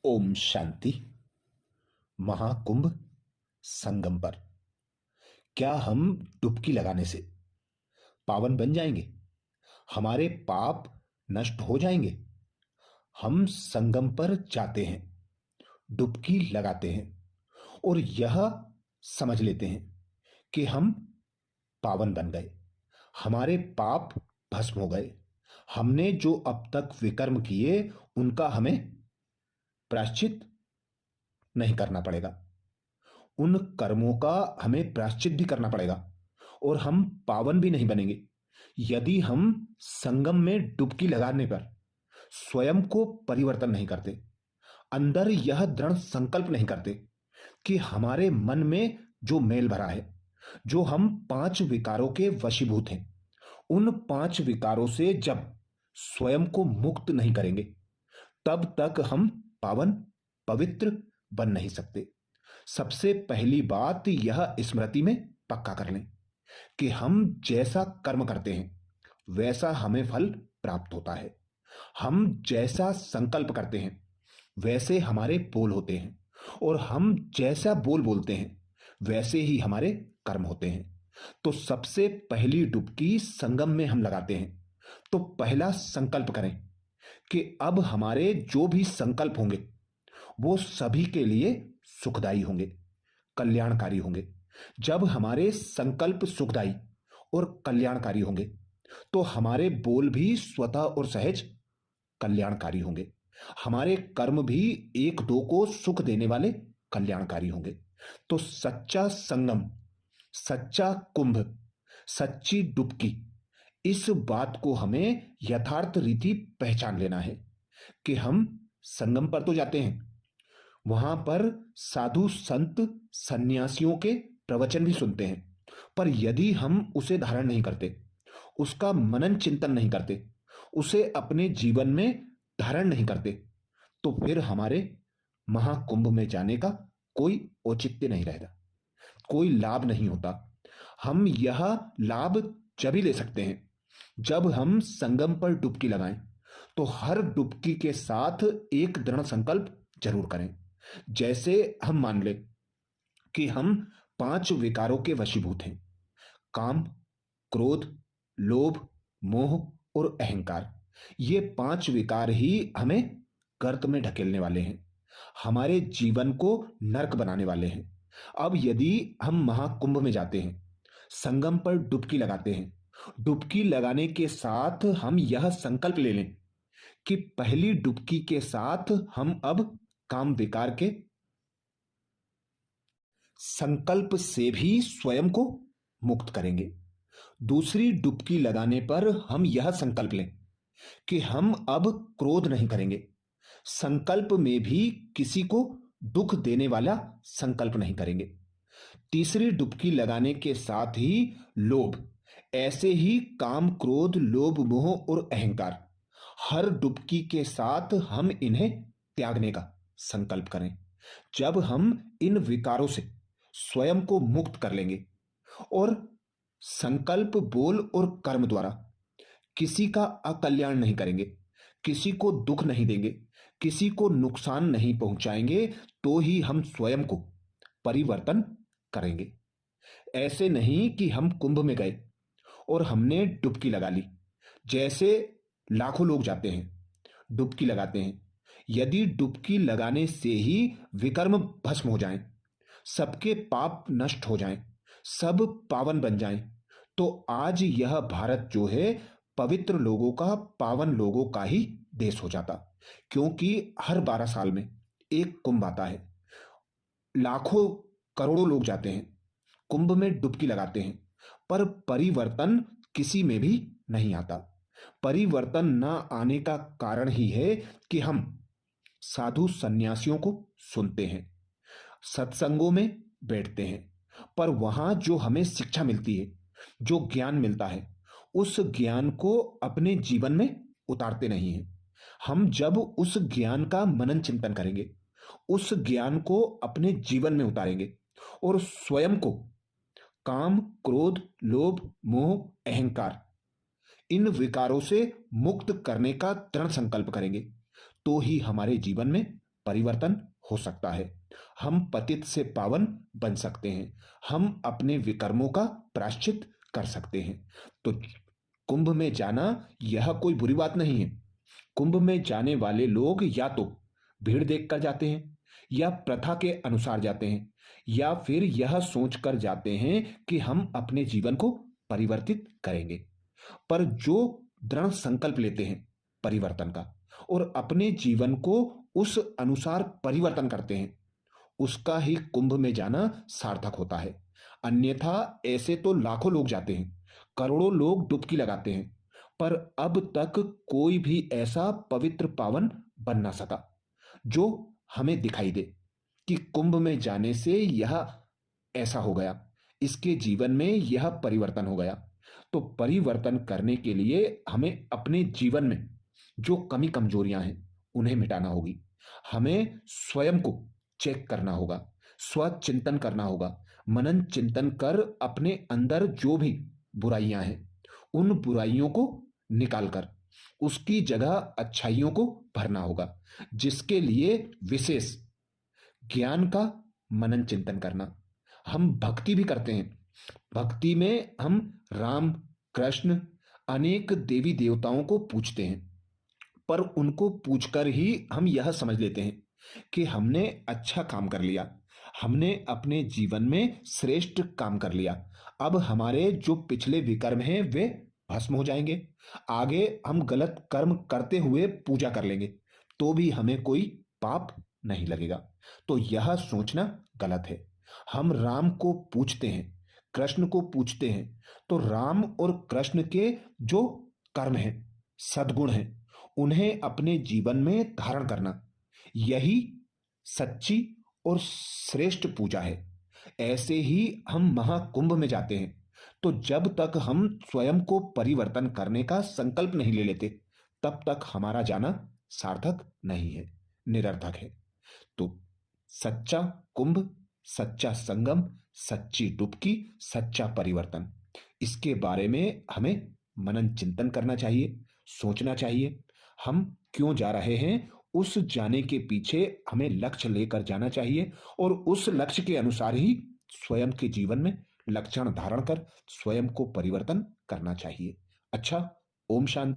ओम शांति। महाकुंभ संगम पर क्या हम डुबकी लगाने से पावन बन जाएंगे? हमारे पाप नष्ट हो जाएंगे? हम संगम पर जाते हैं, डुबकी लगाते हैं और यह समझ लेते हैं कि हम पावन बन गए, हमारे पाप भस्म हो गए। हमने जो अब तक विकर्म किए उनका हमें प्रायश्चित नहीं करना पड़ेगा, उन कर्मों का हमें प्रायश्चित भी करना पड़ेगा और हम पावन भी नहीं बनेंगे यदि हम संगम में डुबकी लगाने पर स्वयं को परिवर्तन नहीं करते, अंदर यह दृढ़ संकल्प नहीं करते कि हमारे मन में जो मेल भरा है, जो हम 5 विकारों के वशीभूत हैं, उन 5 विकारों से जब स्वयं को मुक्त नहीं करेंगे तब तक हम पावन पवित्र बन नहीं सकते। सबसे पहली बात यह स्मृति में पक्का कर लें कि हम जैसा कर्म करते हैं वैसा हमें फल प्राप्त होता है। हम जैसा संकल्प करते हैं वैसे हमारे बोल होते हैं और हम जैसा बोल बोलते हैं वैसे ही हमारे कर्म होते हैं। तो सबसे पहली डुबकी संगम में हम लगाते हैं तो पहला संकल्प करें कि अब हमारे जो भी संकल्प होंगे वो सभी के लिए सुखदायी होंगे, कल्याणकारी होंगे। जब हमारे संकल्प सुखदायी और कल्याणकारी होंगे तो हमारे बोल भी स्वतः और सहज कल्याणकारी होंगे, हमारे कर्म भी एक दो को सुख देने वाले कल्याणकारी होंगे। तो सच्चा संगम, सच्चा कुंभ, सच्ची डुबकी, इस बात को हमें यथार्थ रीति पहचान लेना है कि हम संगम पर तो जाते हैं, वहां पर साधु संत सन्यासियों के प्रवचन भी सुनते हैं, पर यदि हम उसे धारण नहीं करते, उसका मनन चिंतन नहीं करते, उसे अपने जीवन में धारण नहीं करते, तो फिर हमारे महाकुंभ में जाने का कोई औचित्य नहीं रहेगा, कोई लाभ नहीं होता। हम यह लाभ जब ही ले सकते हैं जब हम संगम पर डुबकी लगाएं, तो हर डुबकी के साथ एक दृढ़ संकल्प जरूर करें। जैसे हम मान लें कि हम 5 विकारों के वशीभूत हैं, काम, क्रोध, लोभ, मोह और अहंकार। ये 5 विकार ही हमें गर्त में ढकेलने वाले हैं, हमारे जीवन को नरक बनाने वाले हैं। अब यदि हम महाकुंभ में जाते हैं, संगम पर डुबकी लगाते हैं, डुबकी लगाने के साथ हम यह संकल्प ले लें कि पहली डुबकी के साथ हम अब काम विकार के संकल्प से भी स्वयं को मुक्त करेंगे। दूसरी डुबकी लगाने पर हम यह संकल्प लें कि हम अब क्रोध नहीं करेंगे, संकल्प में भी किसी को दुख देने वाला संकल्प नहीं करेंगे। तीसरी डुबकी लगाने के साथ ही लोभ, ऐसे ही काम, क्रोध, लोभ, मोह और अहंकार, हर डुबकी के साथ हम इन्हें त्यागने का संकल्प करें। जब हम इन विकारों से स्वयं को मुक्त कर लेंगे और संकल्प, बोल और कर्म द्वारा किसी का अकल्याण नहीं करेंगे, किसी को दुख नहीं देंगे, किसी को नुकसान नहीं पहुंचाएंगे, तो ही हम स्वयं को परिवर्तन करेंगे। ऐसे नहीं कि हम कुंभ में गए और हमने डुबकी लगा ली, जैसे लाखों लोग जाते हैं, डुबकी लगाते हैं। यदि डुबकी लगाने से ही विकर्म भस्म हो जाएं, सबके पाप नष्ट हो जाएं, सब पावन बन जाएं, तो आज यह भारत जो है पवित्र लोगों का, पावन लोगों का ही देश हो जाता। क्योंकि हर 12 साल में एक कुंभ आता है, लाखों करोड़ों लोग जाते हैं, कुंभ में डुबकी लगाते हैं, पर परिवर्तन किसी में भी नहीं आता। परिवर्तन न आने का कारण ही है कि हम साधु सन्यासियों को सुनते हैं, सत्संगों में बैठते हैं, पर वहां जो हमें शिक्षा मिलती है, जो ज्ञान मिलता है, उस ज्ञान को अपने जीवन में उतारते नहीं हैं। हम जब उस ज्ञान का मनन चिंतन करेंगे, उस ज्ञान को अपने जीवन में उतारेंगे और स्वयं को काम, क्रोध, लोभ, मोह, अहंकार, इन विकारों से मुक्त करने का दृढ़ संकल्प करेंगे, तो ही हमारे जीवन में परिवर्तन हो सकता है। हम पतित से पावन बन सकते हैं। हम अपने विकर्मों का प्रायश्चित कर सकते हैं। तो कुंभ में जाना यह कोई बुरी बात नहीं है। कुंभ में जाने वाले लोग या तो भीड़ देखकर जाते हैं, या प्रथा के अनुसार जाते हैं, या फिर यह सोचकर जाते हैं कि हम अपने जीवन को परिवर्तित करेंगे। पर जो दृढ़ संकल्प लेते हैं परिवर्तन का और अपने जीवन को उस अनुसार परिवर्तन करते हैं, उसका ही कुंभ में जाना सार्थक होता है। अन्यथा ऐसे तो लाखों लोग जाते हैं, करोड़ों लोग डुबकी लगाते हैं, पर अब तक कोई भी ऐसा पवित्र पावन बन ना सका जो हमें दिखाई दे कि कुंभ में जाने से यह ऐसा हो गया, इसके जीवन में यह परिवर्तन हो गया। तो परिवर्तन करने के लिए हमें अपने जीवन में जो कमी कमजोरियां हैं उन्हें मिटाना होगी। हमें स्वयं को चेक करना होगा, स्वचिंतन करना होगा, मनन चिंतन कर अपने अंदर जो भी बुराइयां हैं उन बुराइयों को निकालकर उसकी जगह अच्छाइयों को भरना होगा, जिसके लिए विशेष ज्ञान का मनन चिंतन करना। हम भक्ति भी करते हैं। भक्ति में हम राम, कृष्ण, अनेक देवी देवताओं को पूजते हैं, पर उनको पूछकर ही हम यह समझ लेते हैं कि हमने अच्छा काम कर लिया, हमने अपने जीवन में श्रेष्ठ काम कर लिया। अब हमारे जो पिछले विकर्म हैं वे भस्म हो जाएंगे। आगे हम गलत कर्म करते हुए पूजा कर लेंगे तो भी हमें कोई पाप नहीं लगेगा। तो यह सोचना गलत है। हम राम को पूछते हैं, कृष्ण को पूछते हैं, तो राम और कृष्ण के जो कर्म हैं, सद्गुण हैं, उन्हें अपने जीवन में धारण करना, यही सच्ची और श्रेष्ठ पूजा है। ऐसे ही हम महाकुंभ में जाते हैं, तो जब तक हम स्वयं को परिवर्तन करने का संकल्प नहीं ले लेते तब तक हमारा जाना सार्थक नहीं है, निरर्थक है। तो सच्चा कुंभ, सच्चा संगम, सच्ची डुबकी, सच्चा परिवर्तन, इसके बारे में हमें मनन चिंतन करना चाहिए, सोचना चाहिए। हम क्यों जा रहे हैं, उस जाने के पीछे हमें लक्ष्य लेकर जाना चाहिए और उस लक्ष्य के अनुसार ही स्वयं के जीवन में लक्षण धारण कर स्वयं को परिवर्तन करना चाहिए। अच्छा, ओम शांति।